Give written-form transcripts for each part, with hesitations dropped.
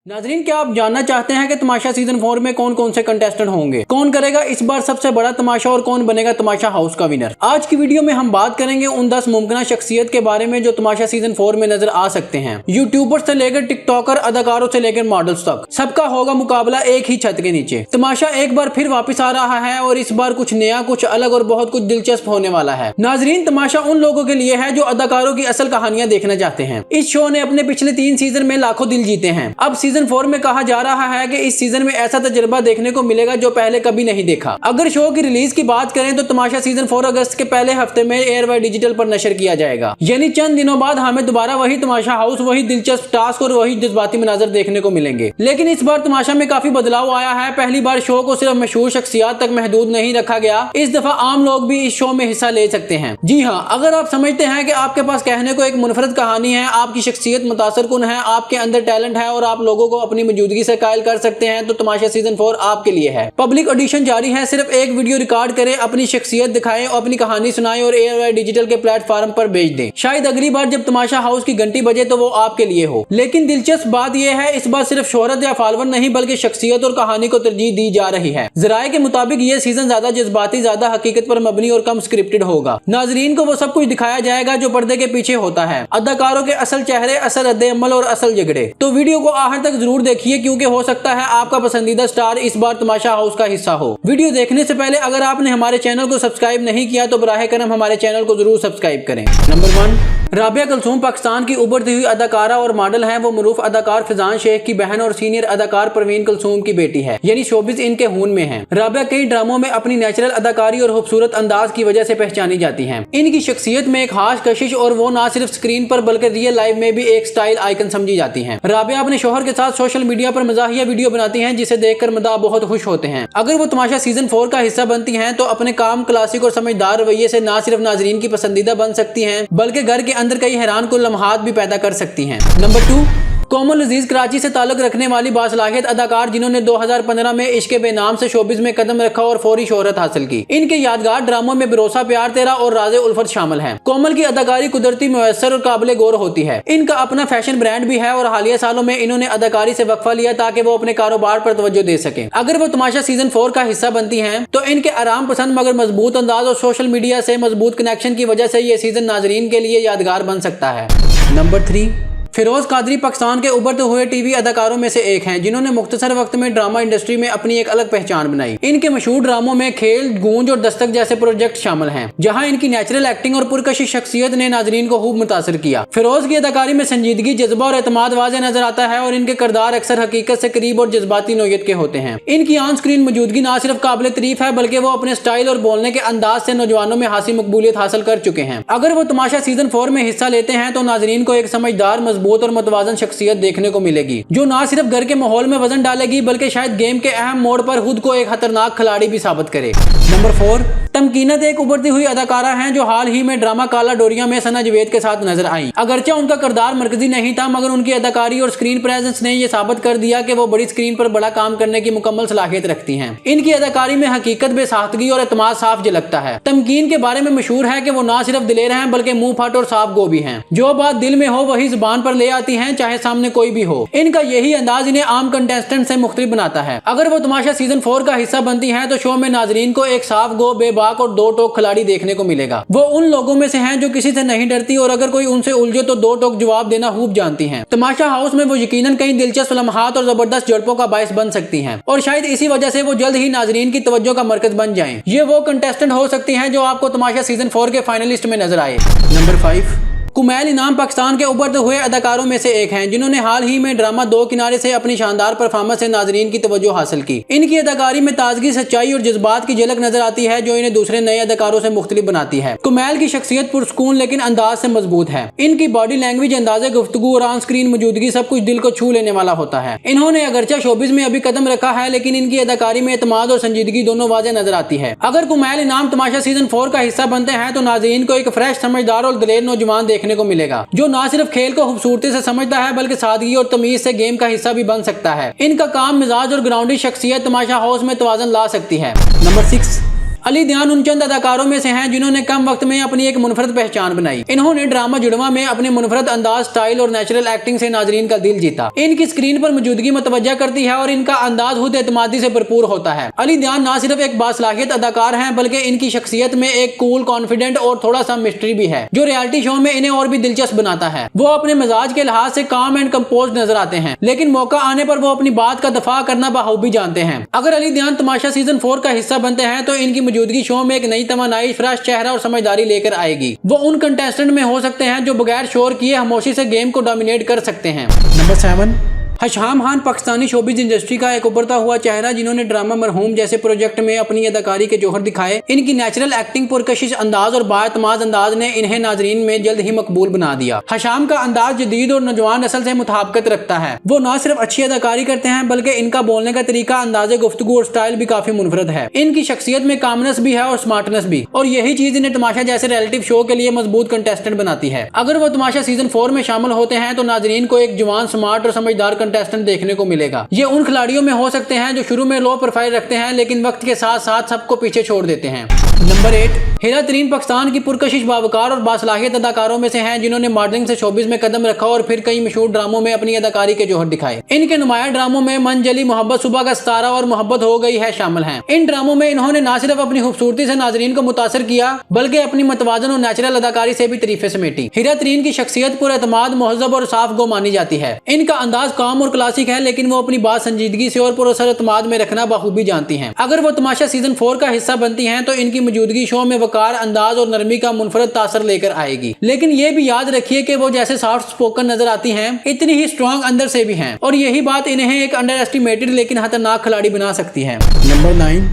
नाजरीन, क्या आप जानना चाहते हैं कि तमाशा सीजन 4 में कौन कौन से कंटेस्टेंट होंगे, कौन करेगा इस बार सबसे बड़ा तमाशा और कौन बनेगा तमाशा हाउस का विनर। आज की वीडियो में हम बात करेंगे उन 10 मुमकिन शख्सियत के बारे में जो तमाशा सीजन 4 में नजर आ सकते हैं। यूट्यूबर से लेकर टिकटॉकर, अदाकारों से लेकर मॉडल्स तक सबका होगा मुकाबला एक ही छत के नीचे। तमाशा एक बार फिर वापिस आ रहा है और इस बार कुछ नया, कुछ अलग और बहुत कुछ दिलचस्प होने वाला है। नाजरीन, तमाशा उन लोगों के लिए है जो अदाकारों की असल कहानियां देखना चाहते हैं। इस शो ने अपने पिछले 3 सीजन में लाखों दिल जीते हैं। अब सीजन 4 में कहा जा रहा है कि इस सीजन में ऐसा तजुर्बा देखने को मिलेगा जो पहले कभी नहीं देखा। अगर शो की रिलीज की बात करें तो तमाशा सीजन 4 अगस्त के पहले हफ्ते में एयरवाई डिजिटल पर नशर किया जाएगा। यानी चंद दिनों बाद हमें दोबारा वही तमाशा हाउस, वही दिलचस्प टास्क और वही जज्बाती मनाजर देखने को मिलेंगे। लेकिन इस बार तमाशा में काफी बदलाव आया है। पहली बार शो को सिर्फ मशहूर शख्सियात तक महदूद नहीं रखा गया। इस दफा आम लोग भी इस शो में हिस्सा ले सकते हैं। जी हाँ, अगर आप समझते हैं कि आपके पास कहने को एक मुनफरद कहानी है, आपकी शख्सियत मुतासरकुन है, आपके अंदर टैलेंट है और आप लोगों को अपनी मौजूदगी से कायल कर सकते हैं, तो तमाशा सीजन 4 आपके लिए है। पब्लिक ऑडिशन जारी है। सिर्फ एक वीडियो रिकॉर्ड करें, अपनी शख्सियत दिखाएं, अपनी कहानी सुनाएं और एयरवाई डिजिटल के प्लेटफॉर्म पर भेज दें। शायद अगली बार जब तमाशा हाउस की घंटी बजे तो वो आपके लिए हो। लेकिन दिलचस्प बात यह है, इस बार सिर्फ शोहरत या फॉलोवर नहीं बल्कि शख्सियत और कहानी को तरजीह दी जा रही है। जराये के मुताबिक ये सीजन ज्यादा जज्बाती, ज्यादा हकीकत पर मबनी और कम स्क्रिप्टेड होगा। नाजरीन को वो सब कुछ दिखाया जाएगा जो पर्दे के पीछे होता है, अदाकारों के असल चेहरे, असल रद्द-ए-अमल और असल झगड़े। तो वीडियो को आखिर तक जरूर देखिए, क्योंकि हो सकता है आपका पसंदीदा स्टार इस बार तमाशा हाउस का हिस्सा हो। वीडियो देखने से पहले अगर आपने हमारे चैनल को सब्सक्राइब नहीं किया तो बराहे करम हमारे चैनल को जरूर सब्सक्राइब करें। नंबर 1, राबिया कलसूम पाकिस्तान की उभरती हुई अदाकारा और मॉडल हैं। वो मरूफ अदाकार फिजान शेख की बहन और सीनियर अदाकार परवीन कलसूम की बेटी है, यानी शोबिज इनके खून में है। राबिया कई ड्रामों में अपनी नेचुरल अदाकारी और खूबसूरत अंदाज की वजह से पहचानी जाती हैं। इनकी शख्सियत में एक खास कशिश और वो ना सिर्फ स्क्रीन पर बल्कि रियल लाइफ में भी एक स्टाइल आइकन समझी जाती हैं। राबिया अपने शोहर के साथ सोशल मीडिया पर मजाहिया वीडियो बनाती हैं जिसे देखकर मदा बहुत खुश होते हैं। अगर वो तमाशा सीजन 4 का हिस्सा बनती हैं तो अपने काम, क्लासिक और समझदार रवैये से ना सिर्फ नाजरीन की पसंदीदा बन सकती हैं बल्कि घर के अंदर कई हैरान कुन लम्हात भी पैदा कर सकती हैं। नंबर 2, कोमल अजीज कराची से ताल्लुक रखने वाली बासलाहियत अदाकार जिन्होंने 2015 में इश्क बेनाम से शोबिज में कदम रखा और फौरी शोहरत हासिल की। इनके यादगार ड्रामों में भरोसा, प्यार तेरा और राज़े उल्फत शामिल हैं। कोमल की अदाकारी कुदरती, मुयस्सर और काबिल गौर होती है। इनका अपना फैशन ब्रांड भी है और हालिया सालों में इन्होंने अदाकारी से वक्फा लिया ताकि वो अपने कारोबार पर तवज्जो दे सकें। अगर वो तमाशा सीजन 4 का हिस्सा बनती हैं तो इनके आराम पसंद मगर मजबूत अंदाज और सोशल मीडिया से मजबूत कनेक्शन की वजह से ये सीजन नाजरीन के लिए यादगार बन सकता है। नंबर 3, फिरोज कादरी पाकिस्तान के उभरते हुए टीवी अदाकारों में से एक हैं जिन्होंने मुख्तसर वक्त में ड्रामा इंडस्ट्री में अपनी एक अलग पहचान बनाई। इनके मशहूर ड्रामों में खेल, गूंज और दस्तक जैसे प्रोजेक्ट शामिल हैं, जहां इनकी नेचुरल एक्टिंग और पुरकशिश शख्सियत ने नाजरीन को खूब मुतासर किया। फिरोज की अदाकारी में संजीदगी, जज्बा और एतमाद वाज़ेह नजर आता है और इनके किरदार अक्सर हकीकत से करीब और जज्बाती नोयत के होते हैं। इनकी ऑन स्क्रीन मौजूदगी न सिर्फ काबिल तारीफ है बल्कि वो अपने स्टाइल और बोलने के अंदाज से नौजवानों में हासिल मकबूलियत हासिल कर चुके हैं। अगर वो तमाशा सीजन 4 में हिस्सा लेते हैं तो नाजरीन को एक समझदार, मजबूत और मुतवाज़न शख्सियत देखने को मिलेगी जो ना सिर्फ घर के माहौल में वजन डालेगी बल्कि शायद गेम के अहम मोड़ पर खुद को एक खतरनाक खिलाड़ी भी साबित करे। नंबर 4, तमकीनत एक उभरती हुई अदाकारा हैं जो हाल ही में ड्रामा काला डोरिया में सना जवेद के साथ नजर आई। अगरचे उनका किरदार मरकजी नहीं था मगर उनकी अदाकारी और स्क्रीन प्रेजेंस ने यह साबित कर दिया कि वो बड़ी स्क्रीन पर बड़ा काम करने की मुकम्मल सलाहियत रखती हैं। इनकी अदाकारी में हकीकत, बेसाख्तगी और एतमाद साफ झलकता है। तमकीन के बारे में मशहूर है कि वो ना सिर्फ दिलेर हैं बल्कि मुंह फाट और साफ गो भी हैं। जो बात दिल में हो वही जुबान पर ले आती हैं, चाहे सामने कोई भी हो। इनका यही अंदाज इन्हें आम कंटेस्टेंट से मुख्तलिफ बनाता है। अगर वो तमाशा सीजन 4 का हिस्सा बनती हैं तो शो में नाजरीन को एक साफ गो, बेबाक और दो टोक खिलाड़ी देखने को मिलेगा। वो उन लोगों में से हैं जो किसी से नहीं डरती और अगर कोई उनसे उलझे तो दो टोक जवाब देना खूब जानती हैं। तमाशा हाउस में वो यकीनन कई दिलचस्प लम्हात और जबरदस्त झड़पों का बायस बन सकती हैं और शायद इसी वजह से वो जल्द ही नाजरीन की तवज्जो का मरकज बन जाएं। ये वो कंटेस्टेंट हो सकती हैं जो आपको तमाशा सीजन 4 के फाइनलिस्ट में नजर आए। नंबर 5, कुमैल इनाम पाकिस्तान के उभरते हुए अदाकारों में से एक हैं जिन्होंने हाल ही में ड्रामा दो किनारे से अपनी शानदार परफॉर्मेंस से नाजरीन की तवज्जो हासिल की। इनकी अदाकारी में ताजगी, सच्चाई और जज्बात की झलक नजर आती है जो इन्हें दूसरे नए अदाकारों से मुख्तलिफ बनाती है। कुमैल की शख्सियत पुरसकून लेकिन अंदाज से मजबूत है। इनकी बॉडी लैंग्वेज, अंदाज़े गुफ्तगू और ऑन स्क्रीन मौजूदगी सब कुछ दिल को छू लेने वाला होता है। इन्होंने अगरचे शोबिज में अभी कदम रखा है लेकिन इनकी अदाकारी में एतमाद और संजीदगी दोनों वाज़ेह नजर आती है। अगर कुमैल इनाम तमाशा सीजन 4 का हिस्सा बनते हैं तो नाजरीन को एक फ्रेश, समझदार और दिलेर नौजवान देखने को मिलेगा जो ना सिर्फ खेल को खूबसूरती से समझता है बल्कि सादगी और तमीज से गेम का हिस्सा भी बन सकता है। इनका काम, मिजाज और ग्राउंडेड शख्सियत तमाशा हाउस में तवाज़ुन ला सकती है। नंबर 6, अली दयान उन चंद अदाकारों में से हैं जिन्होंने कम वक्त में अपनी एक मुनफरद पहचान बनाई। इन्होंने ड्रामा जुड़वा में अपने मुनफरद अंदाज, स्टाइल और नेचुरल एक्टिंग से नाजरीन का दिल जीता। इनकी स्क्रीन पर मौजूदगी मुतवज्जा करती है और इनका अंदाज खुद एतमादी से भरपूर होता है। अली दयान ना सिर्फ एक बासलाहियत अदाकार हैं बल्कि इनकी शख्सियत में एक कूल, कॉन्फिडेंट और थोड़ा सा मिस्ट्री भी है जो रियलिटी शो में इन्हें और भी दिलचस्प बनाता है। वो अपने मिजाज के लिहाज से काम एंड कंपोज नजर आते हैं, लेकिन मौका आने पर वो अपनी बात का दफा करना बखूबी जानते हैं। अगर अली दयान तमाशा सीजन 4 का हिस्सा बनते हैं तो इनकी मौजूदगी शो में एक नई तवानाई, फ्रेश चेहरा और समझदारी लेकर आएगी। वो उन कंटेस्टेंट में हो सकते हैं जो बगैर शोर किए खामोशी से गेम को डोमिनेट कर सकते हैं। Number 7, Hasham Khan Pakistani showbiz industry का एक उभरता हुआ चेहरा जिन्होंने ड्रामा मरहूम जैसे प्रोजेक्ट में अपनी अदाकारी के जौहर दिखाए। इनकी नेचुरल एक्टिंग, पुरकशिश अंदाज और बाएतमाद अंदाज ने इन्हें नाजरीन में जल्द ही मकबूल बना दिया। हशाम का अंदाज जदीद और नौजवान नस्ल से मुताबिकत रखता है। वो न सिर्फ अच्छी अदाकारी करते हैं बल्कि इनका बोलने का तरीका, अंदाजे गुफ्तगू और स्टाइल भी काफी मुनफरद है। इनकी शख्सियत में कामनेस भी है और स्मार्टनेस भी, और यही चीज इन्हें तमाशा जैसे रियलिटी शो के लिए मजबूत कंटेस्टेंट बनाती है। अगर वो तमाशा सीजन 4 में शामिल होते हैं तो नाजरीन को एक जवान, स्मार्ट और समझदार कंटेस्टेंट देखने को मिलेगा। ये उन खिलाड़ियों में हो सकते हैं जो शुरू में लो प्रोफाइल रखते हैं लेकिन वक्त के साथ साथ सबको पीछे छोड़ देते हैं। नंबर 8, हिरा तरीन पाकिस्तान की पुरकशिश, बावकार और बासलाहियत अदाकारों में से हैं जिन्होंने मॉडलिंग से शोबिज में कदम रखा और फिर कई मशहूर ड्रामों में अपनी अदाकारी के जौहर दिखाए। इनके नुमाया ड्रामों में मंजली, मोहब्बत, सुबह का सितारा और मोहब्बत हो गई है शामिल हैं। इन ड्रामों में इन्होंने न सिर्फ अपनी खूबसूरती से नाजरीन को मुतासर किया बल्कि अपनी मतवाजन और नेचुरल अदाकारी से भी तारीफें समेटी। हिरा तरीन की शख्सियत पुरएतमाद, मुहज़्ज़ब और साफ गो मानी जाती है। इनका अंदाज काम और क्लासिक है लेकिन वो अपनी बात संजीदगी से और पुरअसर में रखना बखूबी जानती हैं। अगर वो तमाशा सीजन 4 का हिस्सा बनती हैं तो इनकी मौजूदगी शो में वकार, अंदाज और नरमी का मुनफरद तासर लेकर आएगी। लेकिन ये भी याद रखिए कि वो जैसे सॉफ्ट स्पोकन नजर आती हैं इतनी ही स्ट्रॉन्ग अंदर से भी हैं, और यही बात इन्हें एक अंडर एस्टिमेटेड लेकिन खतरनाक खिलाड़ी बना सकती है। नंबर 9,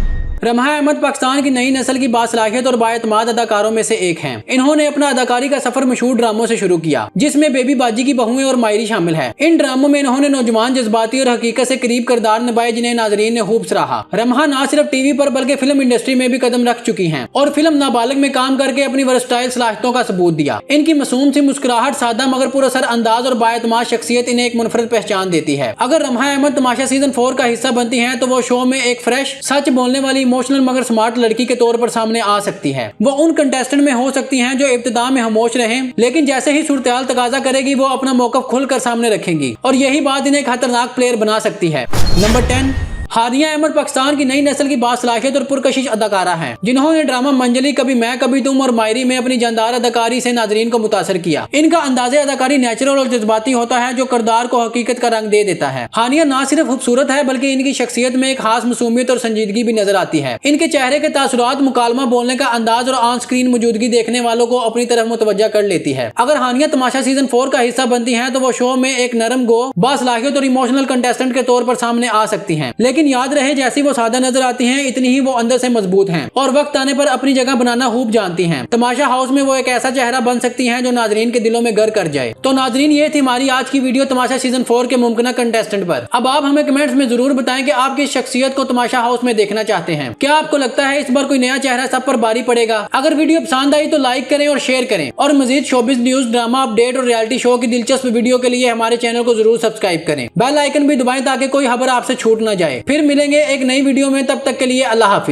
रमहा अहमद पाकिस्तान की नई नस्ल की बासलाहियत और बाएतमाद अदाकारों में से एक हैं। इन्होंने अपना अदाकारी का सफर मशहूर ड्रामों से शुरू किया जिसमें बेबी बाजी की बहुएं और मायरी शामिल है। इन ड्रामों में इन्होंने नौजवान, जज्बाती और हकीकत से करीब किरदार निभाए जिन्हें नाजरीन ने खूब सराहा। रमहा न सिर्फ टीवी पर बल्कि फिल्म इंडस्ट्री में भी कदम रख चुकी हैं और फिल्म नाबालिग में काम करके अपनी वर्सटाइल सलाहियतों का सबूत दिया। इनकी मासूम सी मुस्कुराहट, सादा मगर पुरअसर अंदाज और बाएतमाद शख्सियत इन्हें एक मुनफरद पहचान देती है। अगर रमहा अहमद तमाशा सीजन 4 का हिस्सा बनती है तो वो शो में एक फ्रेश, सच बोलने वाली, इमोशनल मगर स्मार्ट लड़की के तौर पर सामने आ सकती है। वो उन कंटेस्टेंट में हो सकती हैं जो इब्तिदा में खामोश रहें लेकिन जैसे ही सूरत-ए-हाल तकाजा करेगी वो अपना मौका खुलकर सामने रखेंगी, और यही बात इन्हें एक खतरनाक प्लेयर बना सकती है। नंबर 10, हानिया अहमद पाकिस्तान की नई नस्ल की बासलाहियत और पुरकशिश अदाकारा हैं जिन्होंने ड्रामा मंजली, कभी मैं कभी तुम और मायरी में अपनी जानदार अदाकारी से नाजरीन को मुतासर किया। इनका अंदाज़े अदाकारी नेचुरल और जज्बाती होता है जो किरदार को हकीकत का रंग दे देता है। हानिया ना सिर्फ खूबसूरत है बल्कि इनकी शख्सियत में एक खास मासूमियत और संजीदगी भी नजर आती है। इनके चेहरे के तासुरात, मुकालमा, बोलने का अंदाज और ऑन स्क्रीन मौजूदगी देखने वालों को अपनी तरफ मुतवज्जा कर लेती है। अगर हानिया तमाशा सीजन 4 का हिस्सा बनती है तो वो शो में एक नरम गो, बासलाहियत और इमोशनल कंटेस्टेंट के तौर पर सामने आ सकती है। लेकिन याद रहे, जैसी वो सादा नजर आती हैं इतनी ही वो अंदर से मजबूत हैं और वक्त आने पर अपनी जगह बनाना खूब जानती हैं। तमाशा हाउस में वो एक ऐसा चेहरा बन सकती हैं जो नाजरीन के दिलों में घर कर जाए। तो नाजरीन, ये थी हमारी आज की वीडियो तमाशा सीजन 4 के मुमकिन कंटेस्टेंट पर। अब आप हमें कमेंट्स में जरूर बताएं कि आप किस शख्सियत को तमाशा हाउस में देखना चाहते हैं। क्या आपको लगता है इस बार कोई नया चेहरा सब पर भारी पड़ेगा? अगर वीडियो पसंद आई तो लाइक करें और शेयर करें, और मजीद शोबिज न्यूज, ड्रामा अपडेट और रियलिटी शो की दिलचस्प वीडियो के लिए हमारे चैनल को जरूर सब्सक्राइब करें। बेल आइकन भी दबाएं ताकि कोई खबर आपसे छूट न जाए। फिर मिलेंगे एक नई वीडियो में, तब तक के लिए अल्लाह हाफिज।